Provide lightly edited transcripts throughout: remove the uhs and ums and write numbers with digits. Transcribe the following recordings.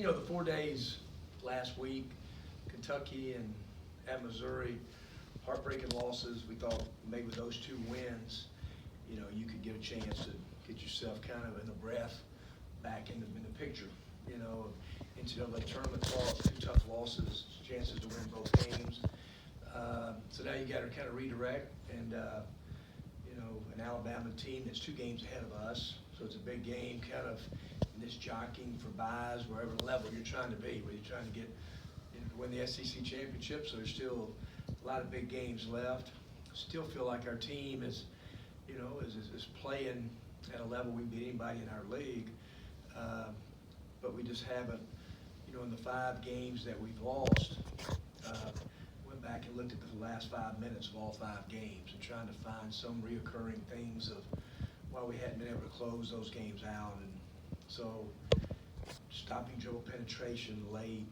The 4 days last week, Kentucky and at Missouri, heartbreaking losses. We thought maybe with those 2 wins, you could get a chance to get yourself kind of in the breath back in the picture. NCAA tournament loss, 2 tough losses, chances to win both games. So now you got to kind of redirect, and an Alabama team that's 2 games ahead of us. So it's a big game, kind of in this jockeying for buys, wherever level you're trying to be, where you're trying to get to win the SEC championship. So there's still a lot of big games left. Still feel like our team is playing at a level we can beat anybody in our league, but we just haven't. In the 5 games that we've lost, went back and looked at the last 5 minutes of all 5 games and trying to find some reoccurring things of why we hadn't been able to close those games out. And so stopping dribble penetration late,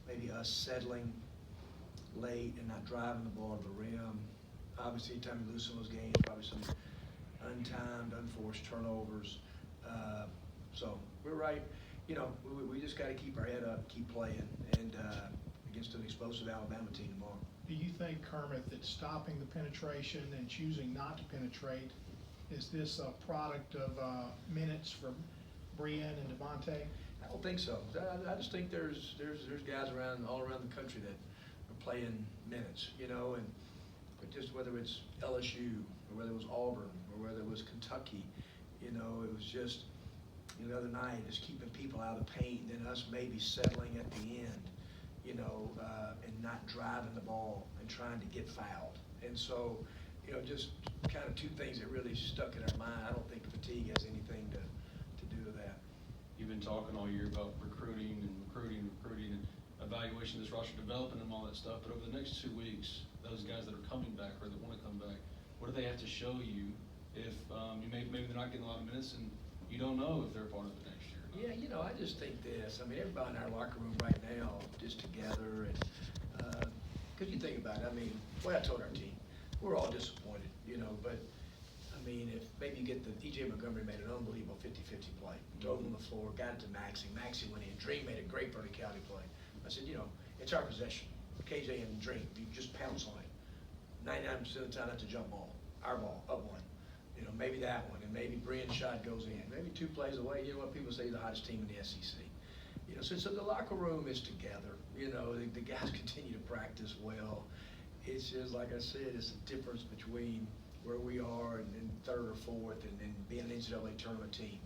maybe us settling late and not driving the ball to the rim. Obviously, anytime you lose some of those games, probably some untimed, unforced turnovers. So we're right. We just got to keep our head up, keep playing, and against an explosive Alabama team tomorrow. Do you think, Kermit, that stopping the penetration and choosing not to penetrate, is this a product of minutes for Brian and Devontae? I don't think so. I just think there's guys all around the country that are playing minutes, but just whether it's LSU or whether it was Auburn or whether it was Kentucky, it was just the other night is keeping people out of the paint, and then us maybe settling at the end, and not driving the ball and trying to get fouled. And so, just kind of 2 things that really stuck in our mind. I don't think fatigue has anything to do with that. You've been talking all year about recruiting and evaluation of this roster, developing and all that stuff, but over the next 2 weeks, those guys that are coming back or that want to come back, what do they have to show you if maybe they're not getting a lot of minutes and you don't know if they're part of it next year? Yeah, I just think this. Everybody in our locker room right now just together, and because you think about it, I told our team, we're all disappointed, but if maybe you get E.J. Montgomery made an unbelievable 50-50 play, drove him on the floor, got it to Maxey went in, Dream made a great verticality play. I said, it's our possession. KJ and Dream, you just pounce on it. 99% of the time, that's a jump ball, our ball, up one. Maybe that one, and maybe Brian's shot goes in. Maybe 2 plays away. What people say, the hottest team in the SEC. So the locker room is together. The guys continue to practice well. It's just, like I said, it's the difference between where we are and 3rd or 4th and being an NCAA tournament team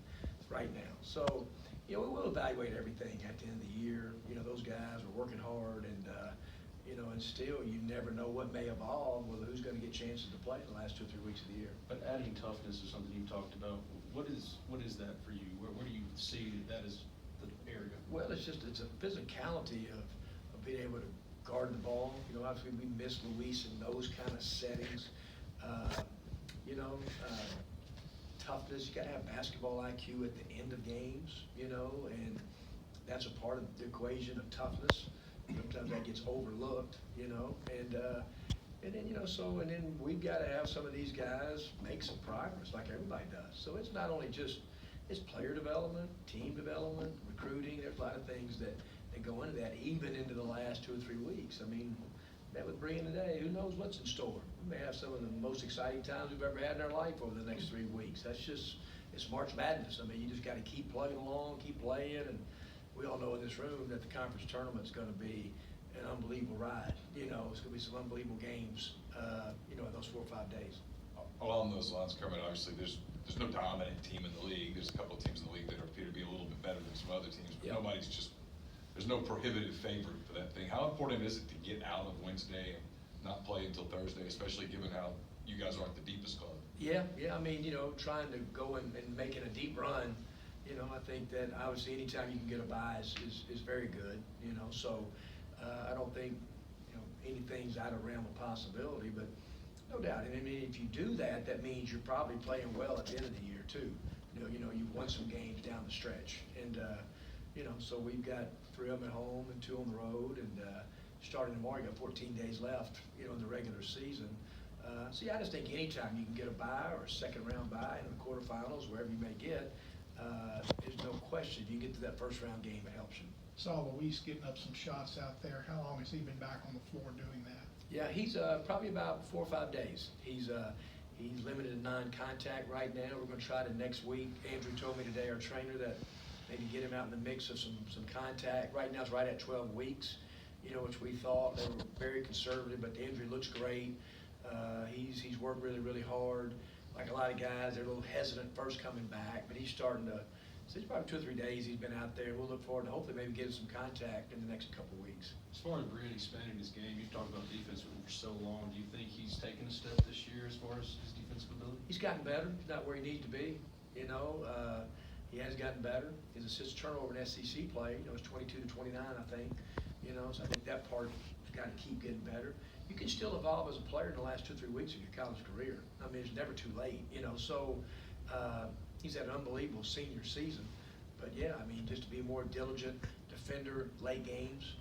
right now. So, we will evaluate everything at the end of the year. Those guys are working hard, and and still you never know what may evolve with who's going to get chances to play in the last 2 or 3 weeks of the year. But adding toughness is something you've talked about. What is that for you? Where do you see that as the area? Well, it's a physicality of being able to guard the ball. Obviously we miss Luis in those kind of settings. Toughness. You got to have basketball IQ at the end of games. And that's a part of the equation of toughness. Sometimes that gets overlooked, and then we've got to have some of these guys make some progress like everybody does. So it's not only just, it's player development, team development, recruiting. There's a lot of things that go into that, even into the last 2 or 3 weeks. Met with Brian today, who knows what's in store. We may have some of the most exciting times we've ever had in our life over the next 3 weeks. It's March Madness. You just got to keep plugging along, keep playing, and we all know in this room that the conference tournament's going to be an unbelievable ride. It's going to be some unbelievable games, in those 4 or 5 days. Along those lines, Kermit, obviously there's no dominant team in the league. There's a couple of teams in the league that appear to be a little bit better than some other teams, but there's no prohibitive favorite for that thing. How important is it to get out of Wednesday and not play until Thursday, especially given how you guys aren't the deepest club? Yeah. Trying to go and making a deep run. I think that obviously anytime you can get a bye is very good. So I don't think anything's out of realm of possibility, but no doubt. And if you do that, that means you're probably playing well at the end of the year too. You've won some games down the stretch, and so we've got 3 of them at home and 2 on the road, and starting tomorrow, you got 14 days left, in the regular season. I just think anytime you can get a bye or a second round bye in the quarterfinals, wherever you may get, there's no question, if you get to that first round game, it helps you. Saw Luis getting up some shots out there. How long has he been back on the floor doing that? Yeah, he's probably about 4 or 5 days. He's limited to non-contact right now. We're going to try to next week. Andrew told me today, our trainer, that maybe get him out in the mix of some contact. Right now it's right at 12 weeks, which we thought. They were very conservative, but the injury looks great. He's worked really, really hard. Like a lot of guys, they're a little hesitant first coming back, but he's starting to, so it's probably 2 or 3 days he's been out there. We'll look forward to hopefully maybe getting some contact in the next couple of weeks. As far as Brian expanding his game, you've talked about defense with him for so long. Do you think he's taken a step this year as far as his defensive ability? He's gotten better. He's not where he needs to be, He has gotten better. His assist turnover in SEC play, it's 22 to 29, I think. So I think that part has got to keep getting better. You can still evolve as a player in the last 2 or 3 weeks of your college career. I mean, it's never too late, So he's had an unbelievable senior season. But yeah, I mean, just to be a more diligent defender, late games,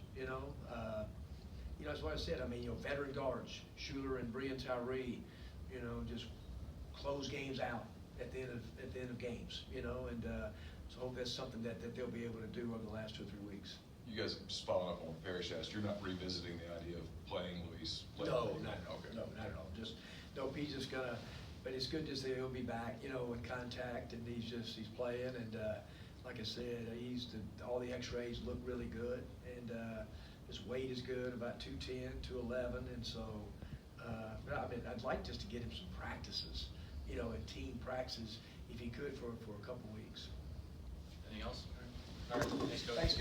that's what I said. I mean, veteran guards, Schuler and Bree and Tyree, just close games out at the end of games, and so I hope that's something that they'll be able to do over the last 2 or 3 weeks. You guys, just following up on what Parrish asked, you're not revisiting the idea of playing Luis? No, not at all. Okay. No, not at all. He's just gonna, but it's good to see he'll be back, in contact, and he's playing, and like I said, all the x-rays look really good, and his weight is good, about 210, 211, and so, I mean, I'd like just to get him some practices, and team practices, if he could, for a couple weeks. Anything else? All right, thanks, Coach. Thanks, guys.